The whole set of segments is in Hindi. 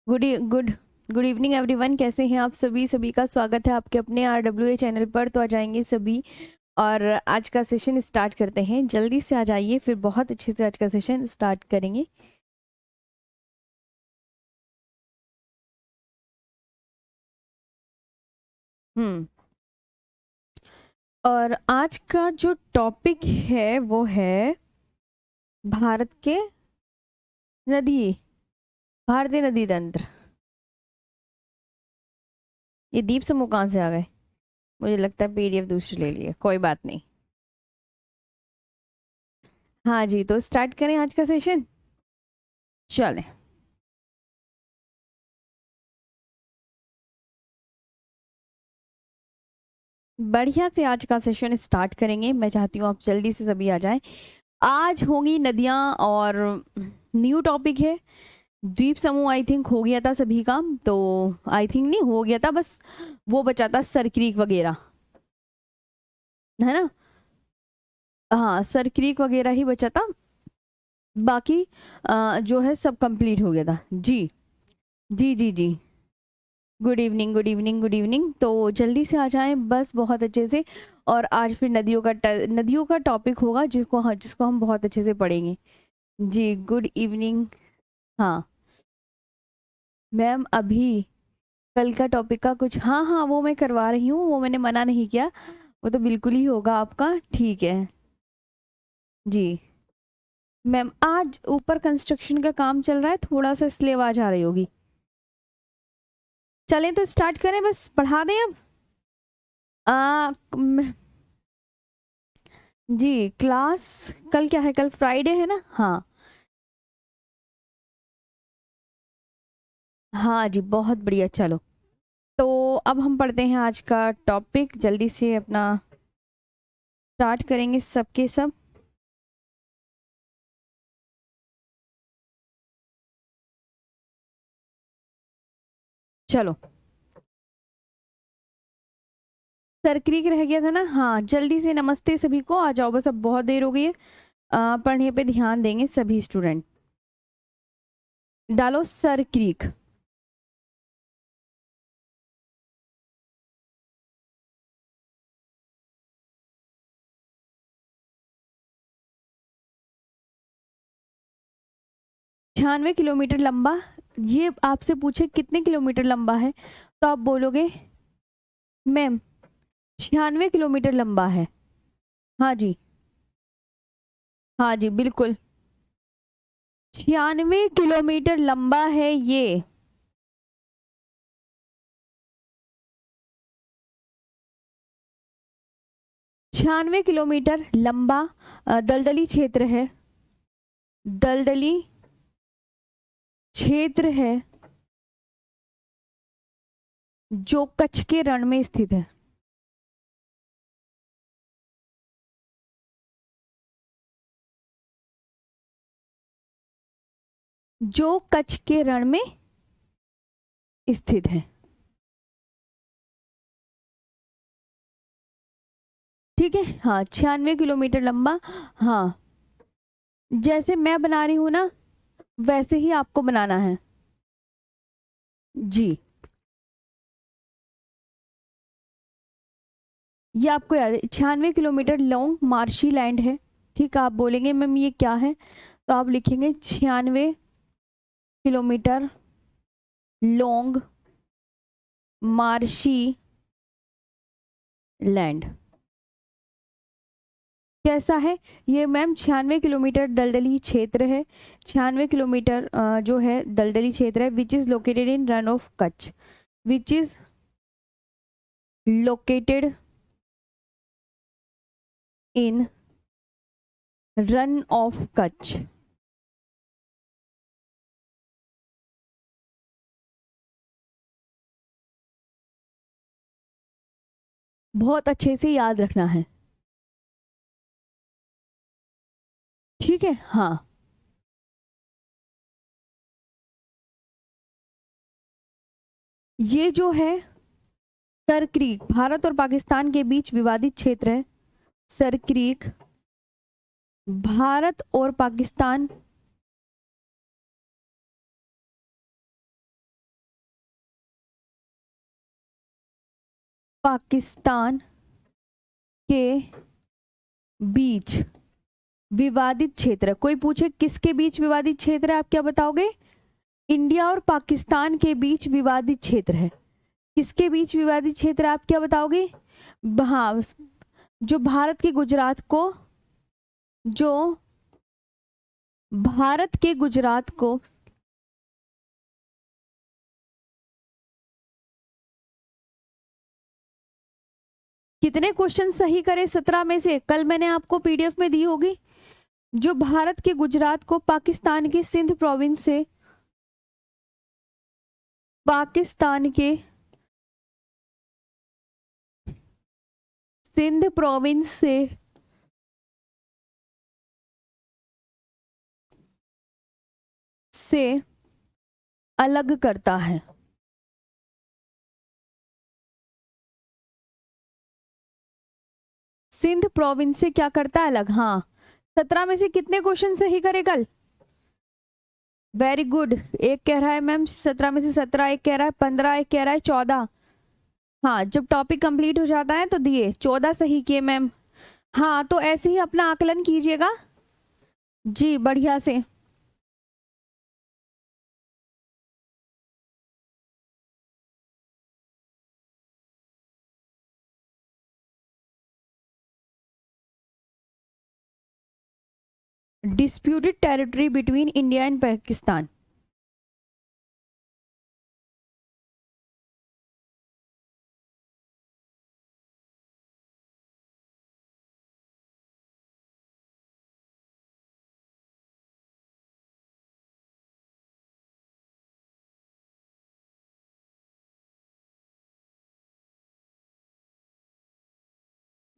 Good good good evening everyone. कैसे हैं आप सभी? सभी का स्वागत है आपके अपने RWA चैनल पर। तो आ जाएंगे सभी और आज का सेशन स्टार्ट करते हैं। जल्दी से आ जाइए, फिर बहुत अच्छे से आज का सेशन स्टार्ट करेंगे। हम्म और आज का जो टॉपिक है वो है भारत के नदी भारतीय नदी तंत्र। ये दीप समूह कहाँ से आ गए? मुझे लगता है PDF दूसरी ले लिए, कोई बात नहीं। हाँ जी, तो स्टार्ट करें आज का सेशन। चलें। बढ़िया से आज का सेशन स्टार्ट करेंगे। मैं चाहती हूँ आप जल्दी से सभी आ जाएं। आज होंगी नदियां और न्यू टॉपिक है द्वीप समूह। आई थिंक हो गया था सभी का, तो आई थिंक नहीं हो गया था, बस वो बचा था सर क्रीक वगैरह, है ना? हाँ, सर क्रीक वगैरह ही बचा था। बाकी जो है सब कंप्लीट हो गया था जी। जी जी जी। Good evening good evening good evening. तो जल्दी से आ जाएं बस, बहुत अच्छे से। और आज फिर नदियों का टॉपिक होगा जिसको हम बहुत अच्छे से पढ़ेंगे जी। Good evening. हाँ मैम, अभी कल का टॉपिक का कुछ, हाँ हाँ वो मैं करवा रही हूँ, वो मैंने मना नहीं किया। वो तो बिल्कुल ही होगा आपका, ठीक है जी। मैम आज ऊपर कंस्ट्रक्शन का काम चल रहा है, थोड़ा सा इसलिए आवाज आ रही होगी। चलें तो स्टार्ट करें, बस पढ़ा दें अब। आ, म- जी क्लास कल क्या है? कल फ्राइडे है ना? हाँ हाँ जी, बहुत बढ़िया। चलो तो अब हम पढ़ते हैं आज का टॉपिक। जल्दी से अपना स्टार्ट करेंगे सबके सब। चलो, सरक्रिक रह गया था ना? हाँ जल्दी से नमस्ते सभी को, आ जाओ बस, अब बहुत देर हो गई है। पढ़ने पे ध्यान देंगे सभी स्टूडेंट। डालो सर क्रीक। 96 किलोमीटर लंबा। ये आपसे पूछे कितने किलोमीटर लंबा है, तो आप बोलोगे मैम 96 किलोमीटर लंबा है। हाँ जी, हाँ जी बिल्कुल। 96 किलोमीटर लंबा है ये। 96 किलोमीटर लंबा दलदली क्षेत्र है। दलदली क्षेत्र है जो कच्छ के रण में स्थित है। जो कच्छ के रण में स्थित है। ठीक है, हाँ 96 किलोमीटर लंबा। हाँ, जैसे मैं बना रही हूँ ना, वैसे ही आपको बनाना है जी। ये आपको याद है, 96 किलोमीटर लॉन्ग मार्शी लैंड है। ठीक है, आप बोलेंगे मैम ये क्या है, तो आप लिखेंगे 96 किलोमीटर लॉन्ग मार्शी लैंड। कैसा है ये मैम? 96 किलोमीटर दलदली क्षेत्र है। 96 किलोमीटर जो है दलदली क्षेत्र है, which is located in run of Kutch. Which is located in run of Kutch. बहुत अच्छे से याद रखना है, ठीक है? हाँ, ये जो है सर क्रीक भारत और पाकिस्तान के बीच विवादित क्षेत्र है। सर क्रीक भारत और पाकिस्तान पाकिस्तान के बीच विवादित क्षेत्र। कोई पूछे किसके बीच विवादित क्षेत्र है, आप क्या बताओगे? इंडिया और पाकिस्तान के बीच विवादित क्षेत्र है। किसके बीच विवादित क्षेत्र, आप क्या बताओगे? हाँ, जो भारत के गुजरात को, जो भारत के गुजरात को कितने क्वेश्चन सही करे 17 में से? कल मैंने आपको पीडीएफ में दी होगी। जो भारत के गुजरात को पाकिस्तान के सिंध प्रोविंस से, पाकिस्तान के सिंध प्रोविंस से अलग करता है। सिंध प्रोविंस से क्या करता है? अलग। हाँ, 17 में से कितने क्वेश्चन सही करे कल? Very good. एक कह रहा है मैम 17 में से 17, एक कह रहा है 15, एक कह रहा है 14। हाँ, जब टॉपिक कंप्लीट हो जाता है तो दिए 14 सही किए मैम। हाँ, तो ऐसे ही अपना आकलन कीजिएगा जी, बढ़िया से। Disputed territory between India and Pakistan.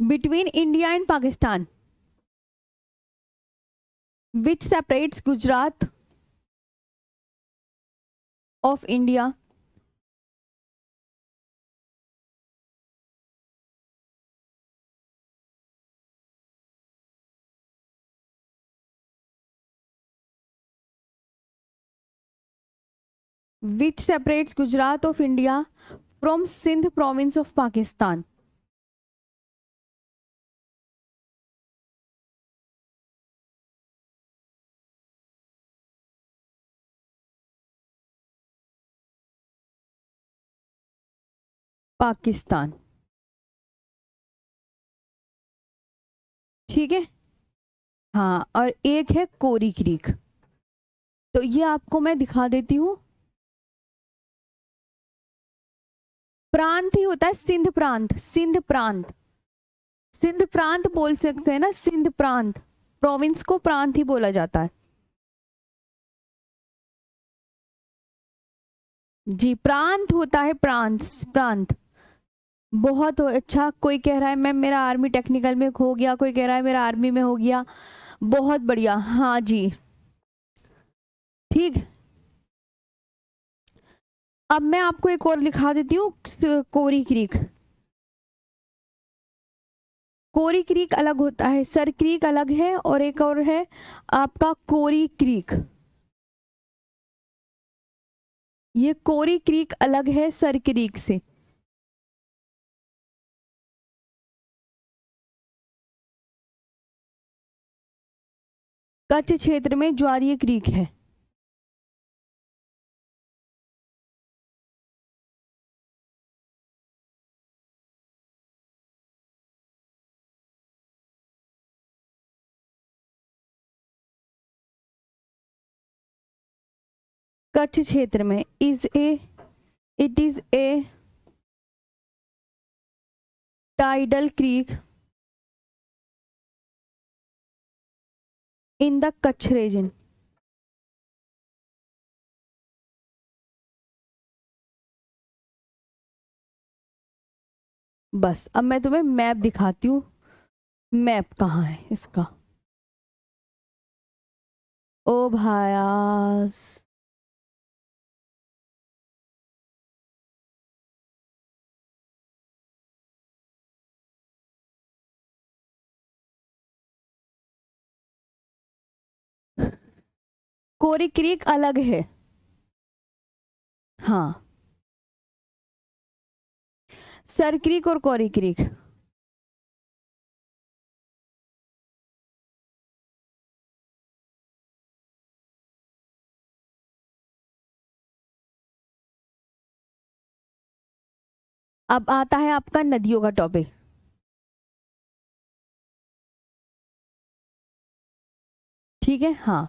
Between India and Pakistan which separates Gujarat of India which separates Gujarat of India from Sindh province of Pakistan। Pakistan, ठीक है। हाँ, और एक है कोरी क्रीक। तो ये आपको मैं दिखा देती हूँ। प्रांत ही होता है सिंध प्रांत, सिंध प्रांत, सिंध प्रांत बोल सकते हैं ना, सिंध प्रांत। प्रोविंस को प्रांत ही बोला जाता है जी। प्रांत होता है प्रांत, प्रांत। बहुत अच्छा। कोई कह रहा है मैम मेरा आर्मी टेक्निकल में हो गया, कोई कह रहा है मेरा आर्मी में हो गया। बहुत बढ़िया, हाँ जी, ठीक। अब मैं आपको एक और लिखा देती हूँ, कोरी क्रीक। कोरी क्रीक अलग होता है, सर क्रीक अलग है, और एक और है आपका कोरी क्रीक। ये कोरी क्रीक अलग है सर क्रीक से। कच्छ क्षेत्र में ज्वारीय क्रीक है। कच्छ क्षेत्र में it is a tidal creek in the Kutch region. बस अब मैं तुम्हें मैप दिखाती हूँ। मैप कहाँ है इसका? ओ भायास, कोरी क्रीक अलग है। हाँ, सर क्रीक और कॉरी क्रीक। अब आता है आपका नदियों का टॉपिक। ठीक है, हाँ,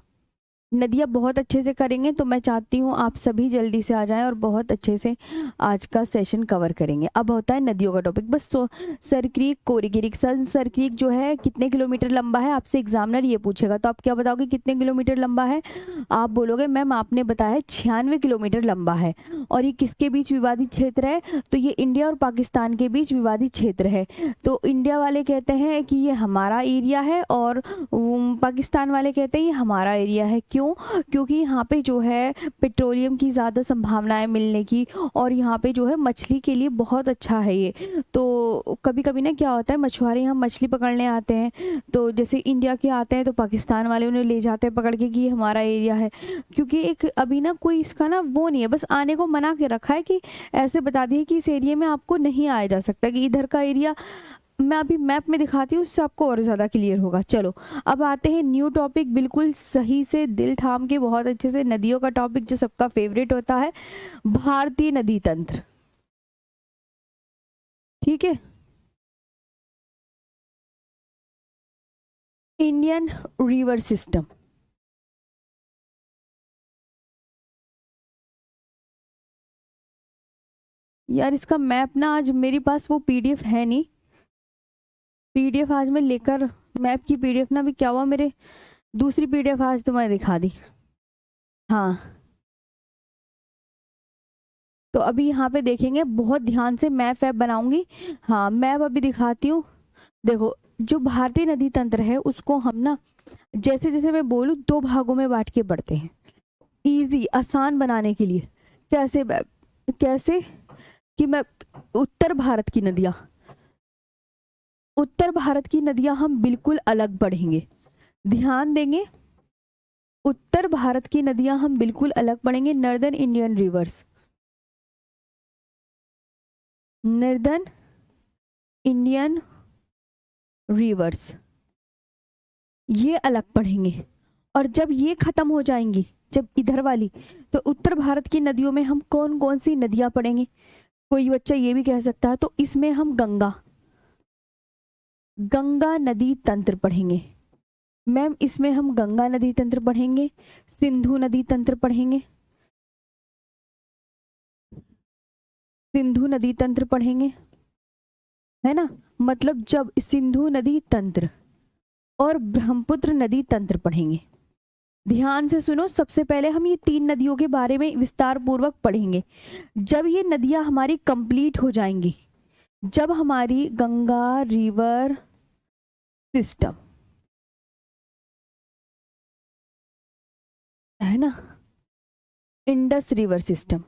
नदियाँ बहुत अच्छे से करेंगे, तो मैं चाहती हूँ आप सभी जल्दी से आ जाएं और बहुत अच्छे से आज का सेशन कवर करेंगे। अब होता है नदियों का टॉपिक, बस सर क्रीक, कोरी क्रीक। सर क्रीक जो है कितने किलोमीटर लंबा है, आपसे एग्जामिनर ये पूछेगा, तो आप क्या बताओगे कितने किलोमीटर लंबा है? आप बोलोगे मैम आपने बताया 96 किलोमीटर लंबा है। और ये किसके बीच विवादित क्षेत्र है? तो ये इंडिया और पाकिस्तान के बीच विवादित क्षेत्र है। तो इंडिया वाले कहते हैं कि ये हमारा एरिया है, और पाकिस्तान वाले कहते हैं ये हमारा एरिया है। क्यों? क्योंकि यहाँ पे जो है पेट्रोलियम की ज़्यादा संभावनाएं मिलने की, और यहाँ पे जो है मछली के लिए बहुत अच्छा है ये। तो कभी कभी ना क्या होता है, मछुआरे यहाँ मछली पकड़ने आते हैं, तो जैसे इंडिया के आते हैं तो पाकिस्तान वाले उन्हें ले जाते हैं पकड़ के कि ये हमारा एरिया है। क्योंकि एक अभी ना कोई इसका ना वो नहीं है, बस आने को मना के रखा है कि ऐसे बता दिए कि इस एरिया में आपको नहीं आया जा सकता, कि इधर का एरिया मैं अभी मैप में दिखाती हूँ, उससे आपको और ज़्यादा क्लियर होगा। चलो अब आते हैं न्यू टॉपिक, बिल्कुल सही से दिल थाम के बहुत अच्छे से, नदियों का टॉपिक जो सबका फेवरेट होता है, भारतीय नदी तंत्र। ठीक है, इंडियन रिवर सिस्टम। यार इसका मैप ना आज मेरे पास वो पीडीएफ है नहीं, पीडीएफ आज मैं लेकर, मैप की पीडीएफ ना भी क्या हुआ, मेरे दूसरी पीडीएफ आज तो मैं दिखा दी। हाँ, तो अभी यहाँ पे देखेंगे, बहुत ध्यान से मैप वैप बनाऊंगी। हाँ, मैप अभी दिखाती हूँ। देखो, जो भारतीय नदी तंत्र है उसको हम ना, जैसे जैसे मैं बोलूँ, दो भागों में बांट के पढ़ते हैं, इजी आसान बनाने के लिए। कैसे कैसे कि मैं, उत्तर भारत की नदियाँ, उत्तर भारत की नदियाँ हम बिल्कुल अलग पढ़ेंगे, ध्यान देंगे। उत्तर भारत की नदियाँ हम बिल्कुल अलग पढ़ेंगे, northern Indian reverse, northern Indian reverse, ये अलग पढ़ेंगे। और जब ये खत्म हो जाएंगी, जब इधर वाली, तो उत्तर भारत की नदियों में हम कौन कौन सी नदियां पढ़ेंगे? कोई बच्चा ये भी कह सकता है, तो इसमें हम गंगा, गंगा नदी तंत्र पढ़ेंगे। मैम इसमें हम गंगा नदी तंत्र पढ़ेंगे, सिंधु नदी तंत्र पढ़ेंगे, सिंधु नदी तंत्र पढ़ेंगे, है ना। मतलब जब सिंधु नदी तंत्र और ब्रह्मपुत्र नदी तंत्र पढ़ेंगे, ध्यान से सुनो, सबसे पहले हम ये तीन नदियों के बारे में विस्तार पूर्वक पढ़ेंगे। जब ये नदियां हमारी कंप्लीट हो जाएंगी, जब हमारी गंगा रिवर सिस्टम, है ना, इंडस रिवर सिस्टम,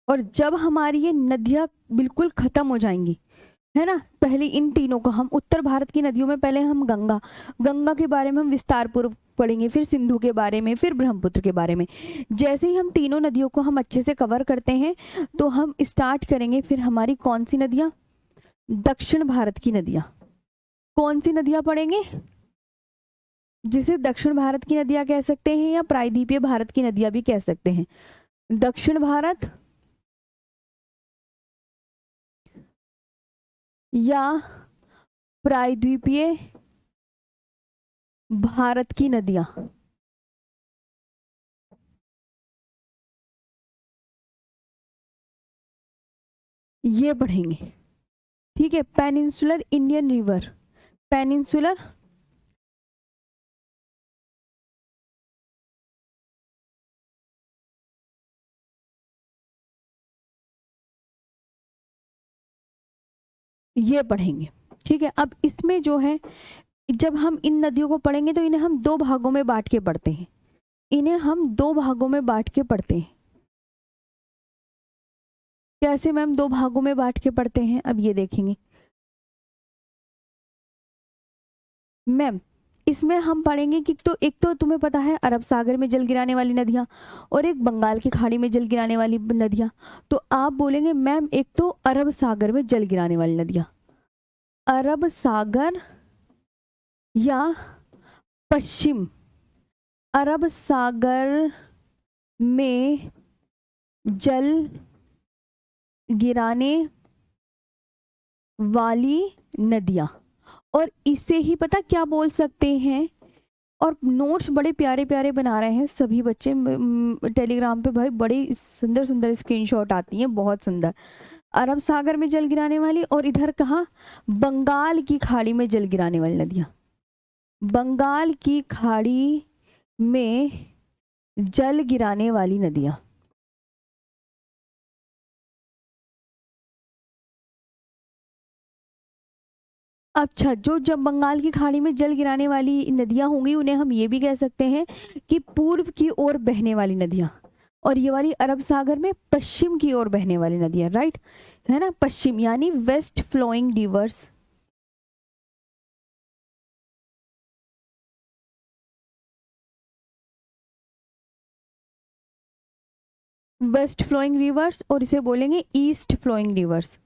और जब हमारी ये नदियां बिल्कुल खत्म हो जाएंगी, है ना, पहले इन तीनों को हम, उत्तर भारत की नदियों में पहले हम गंगा, गंगा के बारे में हम विस्तार पूर्वक पढ़ेंगे, फिर सिंधु के बारे में, फिर ब्रह्मपुत्र के बारे में। जैसे ही हम तीनों नदियों को हम अच्छे से कवर करते हैं, तो हम स्टार्ट करेंगे फिर हमारी कौन सी नदियां, दक्षिण भारत की नदियां। कौन सी नदियां पढ़ेंगे? जिसे दक्षिण भारत की नदियां कह सकते हैं, या प्रायद्वीपीय भारत की नदियां भी कह सकते हैं। दक्षिण भारत या प्रायद्वीपीय भारत की नदियां, ये पढ़ेंगे। ठीक है, पेनिनसुलर इंडियन रिवर, पेनिनसुलर ये पढ़ेंगे। ठीक है, अब इसमें जो है, जब हम इन नदियों को पढ़ेंगे तो इन्हें हम दो भागों में बांट के पढ़ते हैं। इन्हें हम दो भागों में बांट के पढ़ते हैं। कैसे मैम दो भागों में बांट के पढ़ते हैं, अब ये देखेंगे मैम। इसमें हम पढ़ेंगे कि तो एक तो तुम्हें पता है अरब सागर में जल गिराने वाली नदियां और एक बंगाल की खाड़ी में जल गिराने वाली नदियां। तो आप बोलेंगे मैम एक तो अरब सागर में जल गिराने वाली नदियां, अरब सागर या पश्चिम अरब सागर में जल गिराने वाली नदियां। और इसे ही पता क्या बोल सकते हैं, और नोट्स बड़े प्यारे प्यारे बना रहे हैं सभी बच्चे टेलीग्राम पे भाई, बड़ी सुंदर सुंदर स्क्रीनशॉट आती हैं, बहुत सुंदर। अरब सागर में जल गिराने वाली और इधर कहाँ बंगाल की खाड़ी में जल गिराने वाली नदियां, बंगाल की खाड़ी में जल गिराने वाली नदियां। अच्छा, जो जब बंगाल की खाड़ी में जल गिराने वाली नदियां होंगी उन्हें हम ये भी कह सकते हैं कि पूर्व की ओर बहने वाली नदियां, और ये वाली अरब सागर में पश्चिम की ओर बहने वाली नदियां, राइट है ना, पश्चिम यानी west flowing rivers. West flowing rivers, और इसे बोलेंगे east flowing rivers.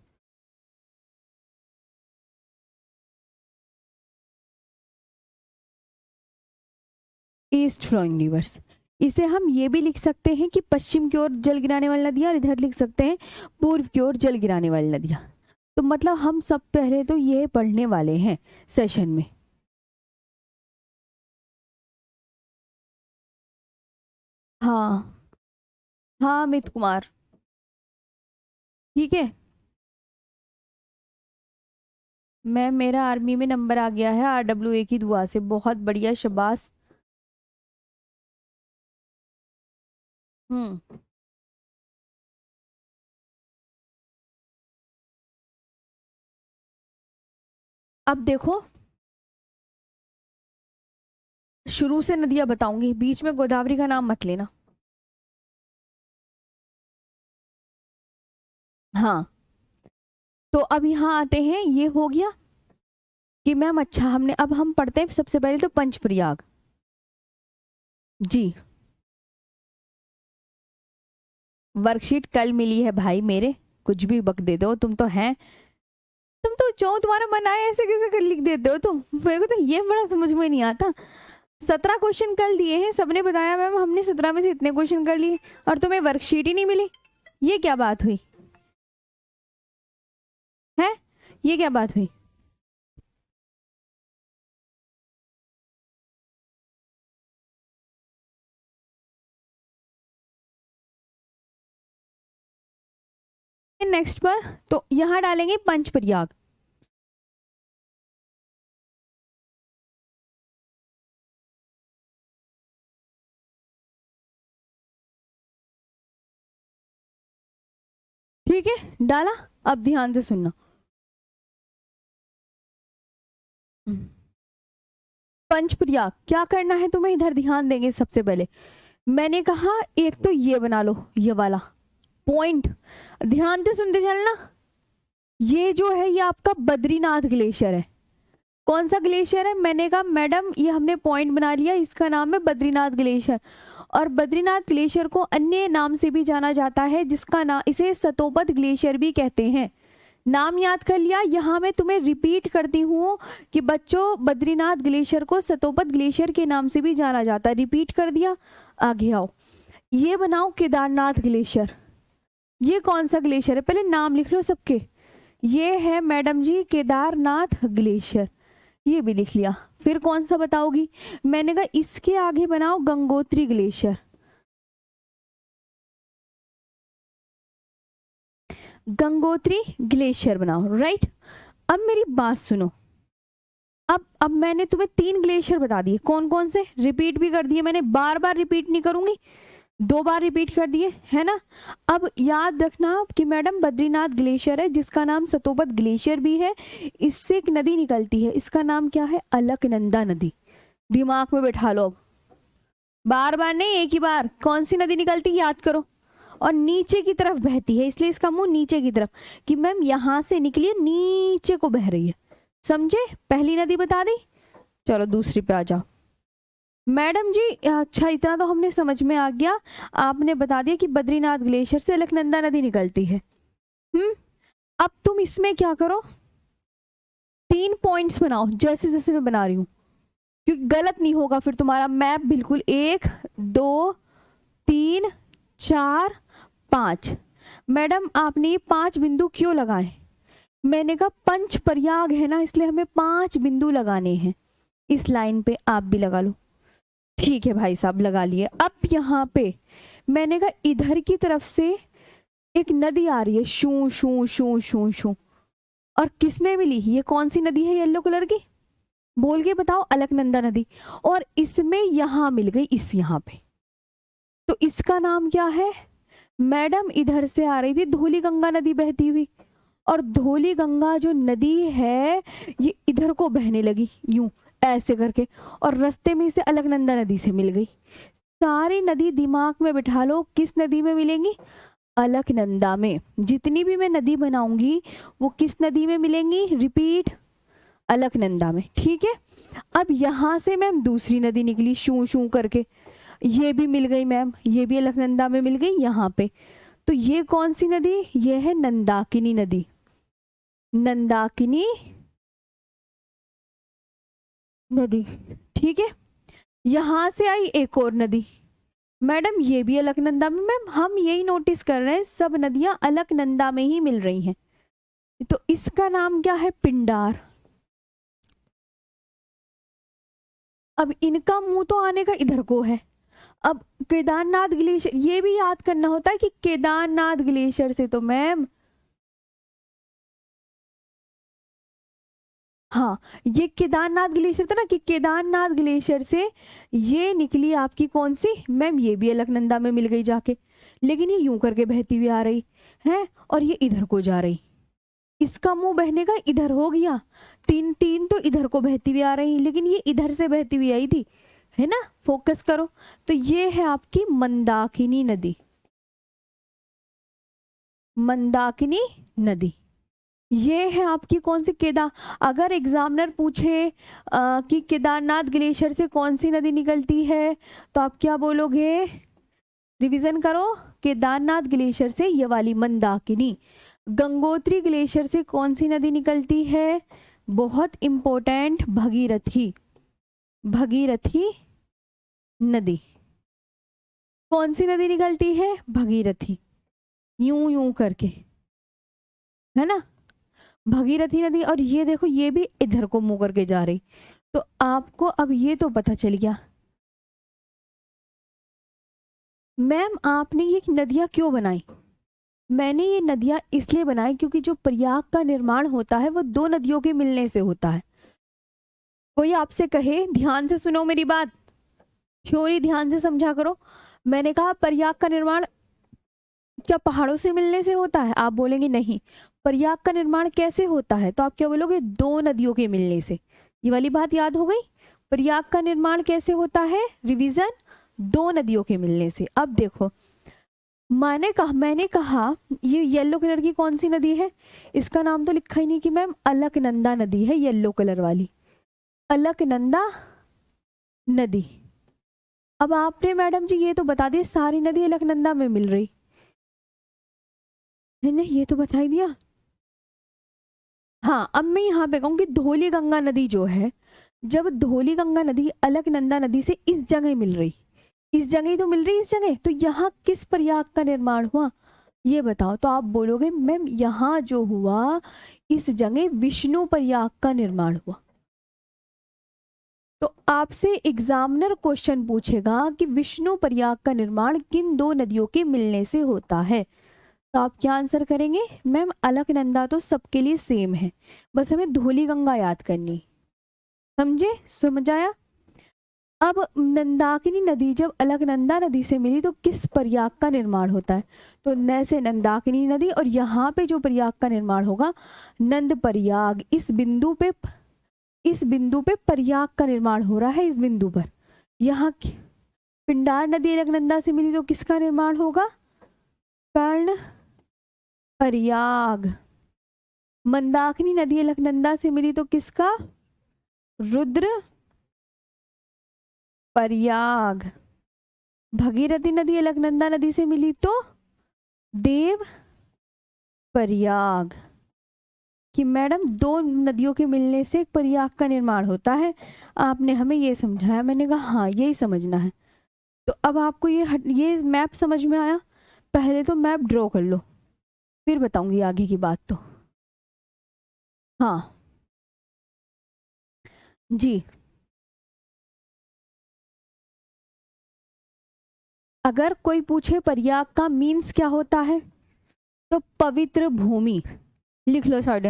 East flowing rivers. इसे हम ये भी लिख सकते हैं कि पश्चिम की ओर जल गिराने वाली नदियां, और इधर लिख सकते हैं पूर्व की ओर जल गिराने वाली नदियां। तो मतलब हम सब पहले तो ये पढ़ने वाले हैं सेशन में। हाँ हाँ अमित कुमार, ठीक है मैम, मेरा आर्मी में नंबर आ गया है RWA की दुआ से, बहुत बढ़िया, शबाश। हम्म। अब देखो, शुरू से नदियां बताऊंगी, बीच में गोदावरी का नाम मत लेना। हाँ, तो अब यहाँ आते हैं, ये हो गया कि मैम अच्छा हमने, अब हम पढ़ते हैं सबसे पहले तो पंचप्रयाग। जी, वर्कशीट कल मिली है भाई मेरे, कुछ भी बक दे दो, तुम तो हैं, तुम तो जो तुम्हारा मन आए ऐसे कैसे कर लिख देते हो तुम, मेरे को तो ये बड़ा समझ में नहीं आता। 17 क्वेश्चन कल दिए हैं, सबने बताया मैम हमने 17 में से इतने क्वेश्चन कर लिए, और तुम्हें वर्कशीट ही नहीं मिली, ये क्या बात हुई है, ये क्या बात हुई। नेक्स्ट पर तो यहाँ डालेंगे पंचप्रयाग। ठीक है डाला, अब ध्यान से सुनना। पंचप्रयाग क्या करना है तुम्हें, इधर ध्यान देंगे सबसे पहले। मैंने कहा एक तो ये बना लो, ये वाला पॉइंट, ध्यान से सुनते चलना। ये जो है ये आपका बद्रीनाथ ग्लेशियर है। कौन सा ग्लेशियर है, मैंने कहा मैडम ये हमने पॉइंट बना लिया, इसका नाम है बद्रीनाथ ग्लेशियर। और बद्रीनाथ ग्लेशियर को अन्य नाम से भी जाना जाता है, जिसका नाम, इसे सतोपत ग्लेशियर भी कहते हैं। नाम याद कर लिया, यहाँ मैं तुम्हें रिपीट करती हूँ कि बच्चों बद्रीनाथ ग्लेशियर को सतोपत ग्लेशियर के नाम से भी जाना जाता है, रिपीट कर दिया। आगे आओ, ये बनाओ केदारनाथ ग्लेशियर। ये कौन सा ग्लेशियर है, पहले नाम लिख लो सबके। ये है मैडम जी केदारनाथ ग्लेशियर, ये भी लिख लिया। फिर कौन सा बताओगी, मैंने कहा इसके आगे बनाओ गंगोत्री ग्लेशियर। गंगोत्री ग्लेशियर बनाओ, राइट। अब मेरी बात सुनो, अब मैंने तुम्हें 3 ग्लेशियर बता दिए, कौन कौन से, रिपीट भी कर दिए मैंने, बार बार रिपीट नहीं करूंगी, 2 बार रिपीट कर दिए है ना। अब याद रखना कि मैडम बद्रीनाथ ग्लेशियर है, जिसका नाम सतोपत ग्लेशियर भी है, इससे एक नदी निकलती है, इसका नाम क्या है, अलकनंदा नदी। दिमाग में बैठा लो अब। बार बार नहीं, एक ही बार। कौन सी नदी निकलती है याद करो, और नीचे की तरफ बहती है, इसलिए इसका मुंह नीचे की तरफ, कि मैम यहां से निकली है, नीचे को बह रही है। समझे? पहली नदी बता दी। चलो दूसरी पे आ जाओ। मैडम जी अच्छा, इतना तो हमने समझ में आ गया, आपने बता दिया कि बद्रीनाथ ग्लेशियर से अलकनंदा नदी निकलती है। अब तुम इसमें क्या करो, 3 पॉइंट्स बनाओ जैसे जैसे मैं बना रही हूँ, क्योंकि गलत नहीं होगा फिर तुम्हारा मैप बिल्कुल। 1 2 3 4 5। मैडम आपने ये 5 बिंदु क्यों लगाए? मैंने कहा पंच प्रयाग है ना, इसलिए हमें 5 बिंदु लगाने हैं। इस लाइन पे आप भी लगा लो। ठीक है भाई साहब, लगा लिए। अब यहाँ पे मैंने कहा इधर की तरफ से एक नदी आ रही है, शू शू शू शू शू, और किसमें मिली? ये कौन सी नदी है येलो कलर की? बोल के बताओ। अलकनंदा नदी। और इसमें यहां मिल गई, इस यहाँ पे, तो इसका नाम क्या है? मैडम इधर से आ रही थी धौली गंगा नदी बहती हुई, और धौली गंगा जो नदी है ये इधर को बहने लगी यूं ऐसे करके, और रास्ते में इसे अलकनंदा नदी से मिल गई। सारी नदी दिमाग में बिठा लो, किस नदी में मिलेंगी? अलकनंदा में। जितनी भी मैं नदी बनाऊंगी वो किस नदी में मिलेंगी? रिपीट, अलकनंदा में। ठीक है। अब यहां से मैम दूसरी नदी निकली शू शू करके, ये भी मिल गई मैम, ये भी अलकनंदा में मिल गई यहाँ पे। तो ये कौन सी नदी? ये है नंदाकिनी नदी। नंदाकिनी नदी। ठीक है। यहां से आई एक और नदी, मैडम ये भी अलकनंदा में। मैम हम यही नोटिस कर रहे हैं, सब नदियां अलकनंदा में ही मिल रही हैं। तो इसका नाम क्या है? पिंडार। अब इनका मुंह तो आने का इधर को है। अब केदारनाथ ग्लेशियर, ये भी याद करना होता है कि केदारनाथ ग्लेशियर से तो मैम, हाँ ये केदारनाथ ग्लेशियर था ना, कि केदारनाथ ग्लेशियर से ये निकली आपकी कौन सी? मैम ये भी अलकनंदा में मिल गई जाके, लेकिन ये यूं करके बहती हुई आ रही है, और ये इधर को जा रही। इसका मुंह बहने का इधर हो गया। 3 तो इधर को बहती हुई आ रही, लेकिन ये इधर से बहती हुई आई थी, है ना? फोकस करो। तो ये है आपकी मंदाकिनी नदी। मंदाकिनी नदी ये है आपकी कौन सी? अगर एग्जामिनर पूछे कि केदारनाथ ग्लेशियर से कौन सी नदी निकलती है, तो आप क्या बोलोगे? रिवीजन करो। केदारनाथ ग्लेशियर से ये वाली मंदाकिनी। गंगोत्री ग्लेशियर से कौन सी नदी निकलती है? बहुत इंपॉर्टेंट, भगीरथी। भगीरथी नदी। कौन सी नदी निकलती है? भगीरथी। यूं यूं करके, है ना? भगीरथी नदी। और ये देखो ये भी इधर को मुंह करके जा रही। तो आपको अब ये तो पता चल गया मैम आपने ये नदियां क्यों बनाई। मैंने ये नदियां इसलिए बनाई क्योंकि जो प्रयाग का निर्माण होता है वो 2 नदियों के मिलने से होता है। कोई आपसे कहे, ध्यान से सुनो मेरी बात, थ्योरी ध्यान से समझा करो। मैंने कहा प्रयाग का निर्माण क्या पहाड़ों से मिलने से होता है? आप बोलेंगे नहीं। प्रयाग का निर्माण कैसे होता है? तो आप क्या बोलोगे? 2 नदियों के मिलने से। ये वाली बात याद हो गई। प्रयाग का निर्माण कैसे होता है? रिवीजन, 2 नदियों के मिलने से। अब देखो, मैंने कहा ये येलो कलर की कौन सी नदी है? इसका नाम तो लिखा ही नहीं कि मैम अलकनंदा नदी है, येलो कलर वाली अलकनंदा नदी। अब आपने मैडम जी ये तो बता दिया सारी नदी अलकनंदा में मिल रही है ना, ये तो बता ही दिया। हाँ अब मैं यहाँ पे कहूँ कि धौली गंगा नदी जो है, जब धौली गंगा नदी अलकनंदा नदी से इस जगह मिल रही, इस जगह तो मिल रही, इस जगह, तो यहाँ किस प्रयाग का निर्माण हुआ ये बताओ। तो आप बोलोगे मैम यहाँ जो हुआ इस जगह विष्णु प्रयाग का निर्माण हुआ। तो आपसे एग्जामिनर क्वेश्चन पूछेगा कि विष्णु प्रयाग का निर्माण किन 2 नदियों के मिलने से होता है, तो आप क्या आंसर करेंगे? मैम अलकनंदा तो सबके लिए सेम है, बस हमें धौली गंगा याद करनी। समझे? समझ आया? अब नंदाकिनी नदी जब अलकनंदा नदी से मिली तो किस प्रयाग का निर्माण होता है? तो न से नंदाकिनी नदी, और यहाँ पे जो प्रयाग का निर्माण होगा नंद प्रयाग। इस बिंदु पे प्रयाग का निर्माण हो रहा है, इस बिंदु पर। यहाँ पिंडार नदी अलकनंदा से मिली तो किसका निर्माण होगा? कर्ण प्रयाग। मंदाकिनी नदी अलकनंदा से मिली तो किसका? रुद्र प्रयाग। भगीरथी नदी अलकनंदा नदी से मिली तो देव प्रयाग। कि मैडम दो नदियों के मिलने से एक प्रयाग का निर्माण होता है, आपने हमें ये समझाया। मैंने कहा हाँ यही समझना है। तो अब आपको ये मैप समझ में आया? पहले तो मैप ड्रॉ कर लो, फिर बताऊंगी आगे की बात। तो हाँ जी, अगर कोई पूछे प्रयाग का मीन्स क्या होता है, तो पवित्र भूमि। लिख लो साइड।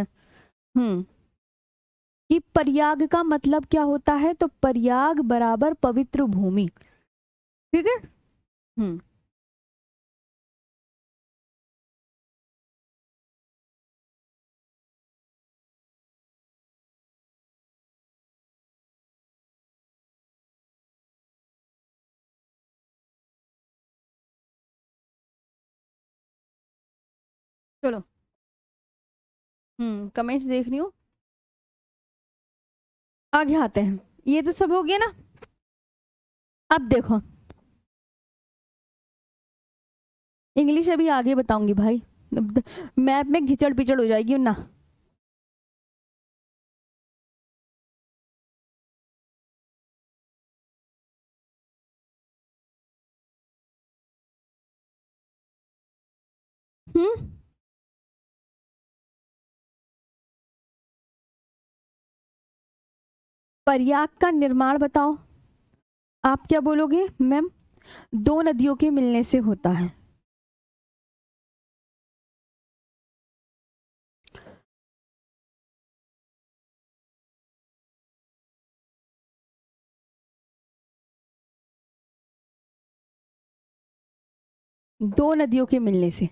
कि प्रयाग का मतलब क्या होता है, तो प्रयाग बराबर पवित्र भूमि। ठीक है। हम्म चलो। कमेंट्स देख रही हूँ। आगे आते हैं। ये तो सब हो गया ना। अब देखो, इंग्लिश अभी आगे बताऊंगी भाई। मैप में घिचड़ पिचड़ हो जाएगी ना। हम्म प्रयाग का निर्माण बताओ। आप क्या बोलोगे मैम? दो नदियों के मिलने से होता है। दो नदियों के मिलने से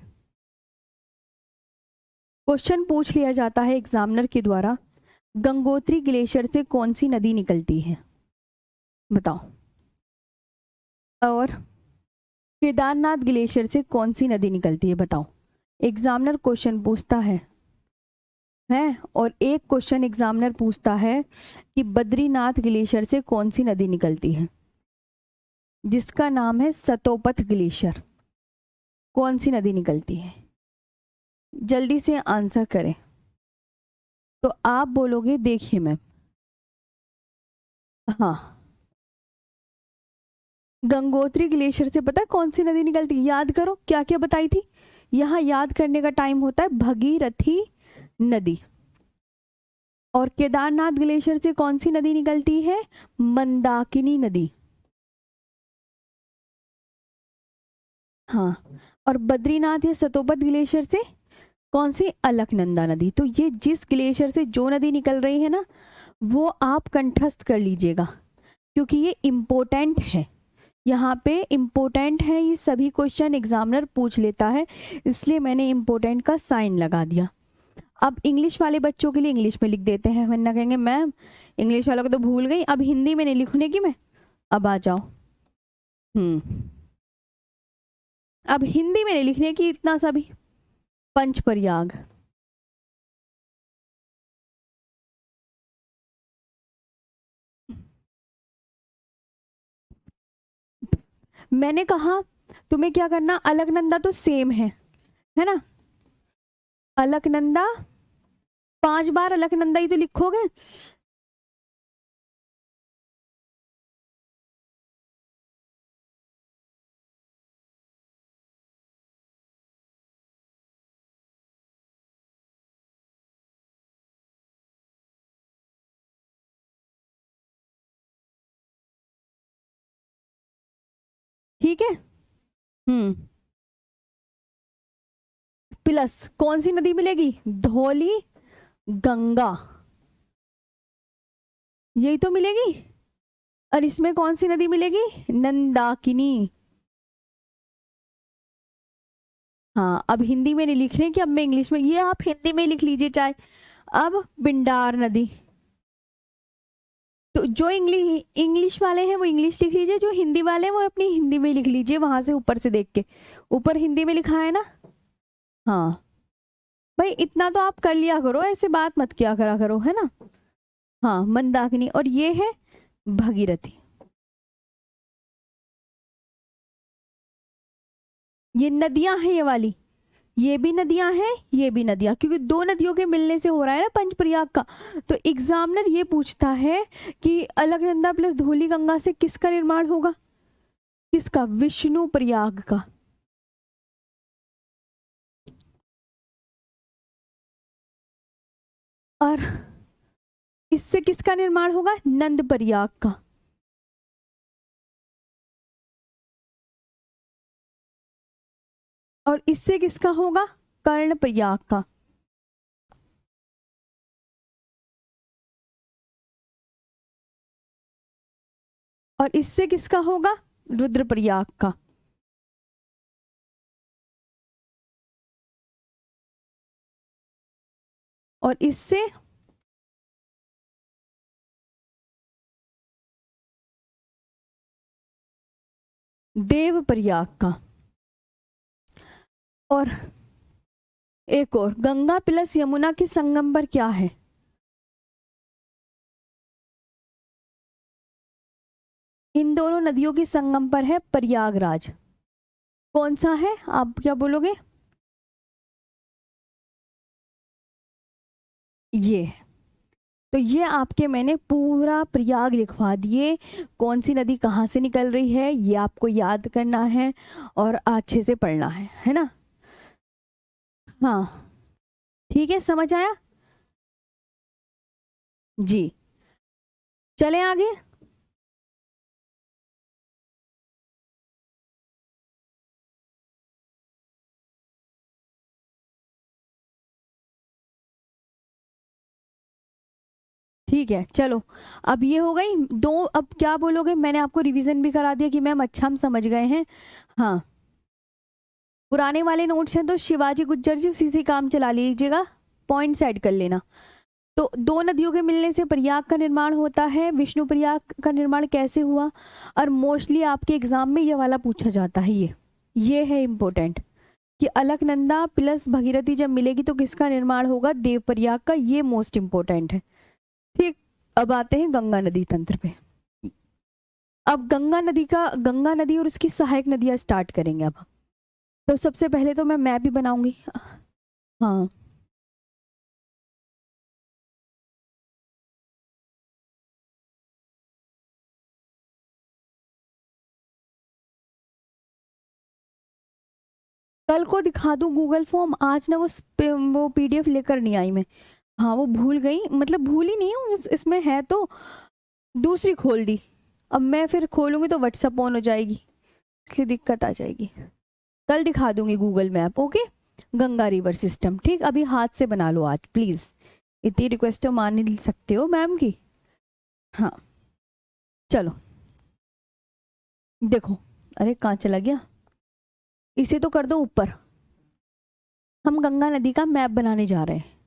क्वेश्चन पूछ लिया जाता है एग्जामिनर के द्वारा, गंगोत्री ग्लेशियर से कौन सी नदी निकलती है? बताओ। और केदारनाथ ग्लेशियर से कौन सी नदी निकलती है? बताओ। एग्जामिनर क्वेश्चन पूछता है। और एक क्वेश्चन एग्जामिनर पूछता है कि बद्रीनाथ ग्लेशियर से कौन सी नदी निकलती है, जिसका नाम है सतोपथ ग्लेशियर। कौन सी नदी निकलती है? जल्दी से आंसर करें। तो आप बोलोगे, देखिए मैम, हाँ, गंगोत्री ग्लेशियर से पता है कौन सी नदी निकलती है? याद करो क्या क्या बताई थी। यहाँ याद करने का टाइम होता है भगीरथी नदी। और केदारनाथ ग्लेशियर से कौन सी नदी निकलती है? मंदाकिनी नदी। हाँ। और बद्रीनाथ या सतोपथ ग्लेशियर से कौन सी? अलकनंदा नदी। तो ये जिस ग्लेशियर से जो नदी निकल रही है ना, वो आप कंठस्थ कर लीजिएगा, क्योंकि ये इम्पोर्टेंट है। यहाँ पे इम्पोर्टेंट है, ये सभी क्वेश्चन एग्जामिनर पूछ लेता है, इसलिए मैंने इम्पोर्टेंट का साइन लगा दिया। अब इंग्लिश वाले बच्चों के लिए इंग्लिश में लिख देते हैं, वरना कहेंगे मैम इंग्लिश वालों को तो भूल गई, अब हिंदी में नहीं लिखने की मैं। अब आ जाओ। हम्म अब हिंदी में नहीं लिखने की इतना सा भी। पंच प्रयाग। मैंने कहा तुम्हें क्या करना, अलकनंदा तो सेम है ना? अलकनंदा 5 बार अलकनंदा ही तो लिखोगे। ठीक है। हम्म प्लस कौन सी नदी मिलेगी? धौली गंगा, यही तो मिलेगी। और इसमें कौन सी नदी मिलेगी? नंदाकिनी। हाँ, अब हिंदी में नहीं लिख रहे कि अब मैं इंग्लिश में, ये आप हिंदी में लिख लीजिए चाहे। अब बिंडार नदी। तो जो इंग्लिश वाले हैं वो इंग्लिश लिख लीजिए, जो हिंदी वाले हैं वो अपनी हिंदी में लिख लीजिए, वहां से ऊपर से देख के। ऊपर हिंदी में लिखा है ना? हाँ भाई, इतना तो आप कर लिया करो, ऐसे बात मत किया करा करो, है ना? हाँ, मंदाकिनी, और ये है भगीरथी। ये नदियां हैं, ये वाली, ये भी नदियां हैं, ये भी नदियां, क्योंकि दो नदियों के मिलने से हो रहा है ना पंचप्रयाग का। तो एग्जामिनर ये पूछता है कि अलकनंदा प्लस धौली गंगा से किसका निर्माण होगा? किसका? विष्णु प्रयाग का। और इससे किसका निर्माण होगा? नंद प्रयाग का। और इससे किसका होगा? कर्ण प्रयाग का। और इससे किसका होगा? रुद्रप्रयाग का। और इससे देवप्रयाग का। और एक और, गंगा प्लस यमुना के संगम पर क्या है? इन दोनों नदियों के संगम पर है प्रयागराज। कौन सा है? आप क्या बोलोगे? ये। तो ये आपके मैंने पूरा प्रयाग लिखवा दिए, कौन सी नदी कहाँ से निकल रही है ये आपको याद करना है और अच्छे से पढ़ना है ना? हाँ, ठीक है, समझ आया जी? चले आगे। ठीक है, चलो, अब ये हो गई दो। अब क्या बोलोगे? मैंने आपको रिवीजन भी करा दिया कि मैम अच्छा हम समझ गए हैं। हाँ, पुराने वाले नोट्स हैं तो शिवाजी गुज्जर जी उसी से काम चला लीजिएगा, पॉइंट ऐड कर लेना। तो दो नदियों के मिलने से प्रयाग का निर्माण होता है, विष्णु प्रयाग का निर्माण कैसे हुआ? और मोस्टली आपके एग्जाम में ये वाला पूछा जाता है, ये है इम्पोर्टेंट, कि अलकनंदा प्लस भगीरथी जब मिलेगी तो किसका निर्माण होगा? देव प्रयाग का। ये मोस्ट इम्पोर्टेंट है। ठीक, अब आते हैं गंगा नदी तंत्र पे। अब गंगा नदी और उसकी सहायक नदियां स्टार्ट करेंगे अब। तो सबसे पहले तो मैं मैप भी बनाऊंगी। हाँ, कल को दिखा दूं गूगल फॉर्म, आज ना वो पीडीएफ लेकर नहीं आई मैं। हाँ, वो भूल गई, मतलब भूल ही नहीं हूँ, इसमें है तो दूसरी खोल दी। अब मैं फिर खोलूंगी तो व्हाट्सएप ऑन हो जाएगी, इसलिए दिक्कत आ जाएगी। कल दिखा दूंगी Google map. Okay, Ganga river system. ठीक, अभी हाथ से बना लो आज प्लीज, इतनी रिक्वेस्ट तो मान ही सकते हो मैम की। हाँ, चलो देखो, अरे कहाँ चला गया? इसे तो कर दो ऊपर। हम गंगा नदी का मैप बनाने जा रहे हैं।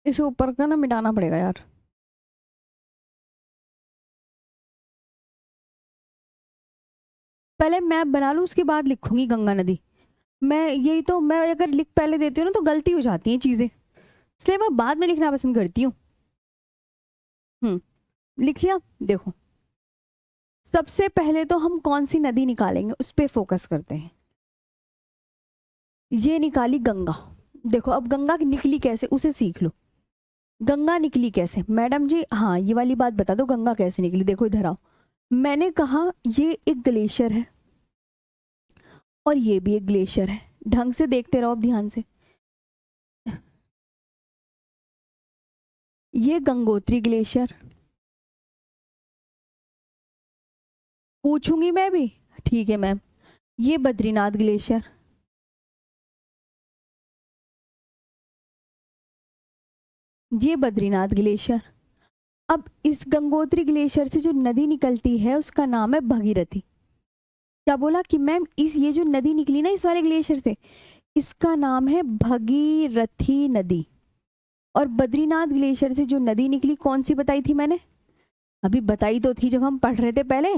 इसे ऊपर का ना मिटाना पड़ेगा यार। पहले मैप बना लूं, उसके बाद लिखूंगी गंगा नदी। मैं यही तो, मैं अगर लिख पहले देती हूँ ना तो गलती हो जाती है चीजें, इसलिए मैं बाद में लिखना पसंद करती हूँ। लिख लिया। देखो, सबसे पहले तो हम कौन सी नदी निकालेंगे उस पे फोकस करते हैं। ये निकाली गंगा। देखो, अब गंगा निकली कैसे उसे सीख लो। गंगा निकली कैसे मैडम जी? हाँ, ये वाली बात बता दो, गंगा कैसे निकली। देखो इधर आओ, मैंने कहा ये एक ग्लेशियर है और ये भी एक ग्लेशियर है। ढंग से देखते रहो, अब ध्यान से। ये गंगोत्री ग्लेशियर, पूछूंगी मैं भी, ठीक है मैम। ये बद्रीनाथ ग्लेशियर, ये बद्रीनाथ ग्लेशियर। अब इस गंगोत्री ग्लेशियर से जो नदी निकलती है उसका नाम है भगीरथी। क्या बोला कि मैम इस ये जो नदी निकली ना इस वाले ग्लेशियर से, इसका नाम है भगीरथी नदी। और बद्रीनाथ ग्लेशियर से जो नदी निकली कौन सी बताई थी मैंने? अभी बताई तो थी जब हम पढ़ रहे थे पहले,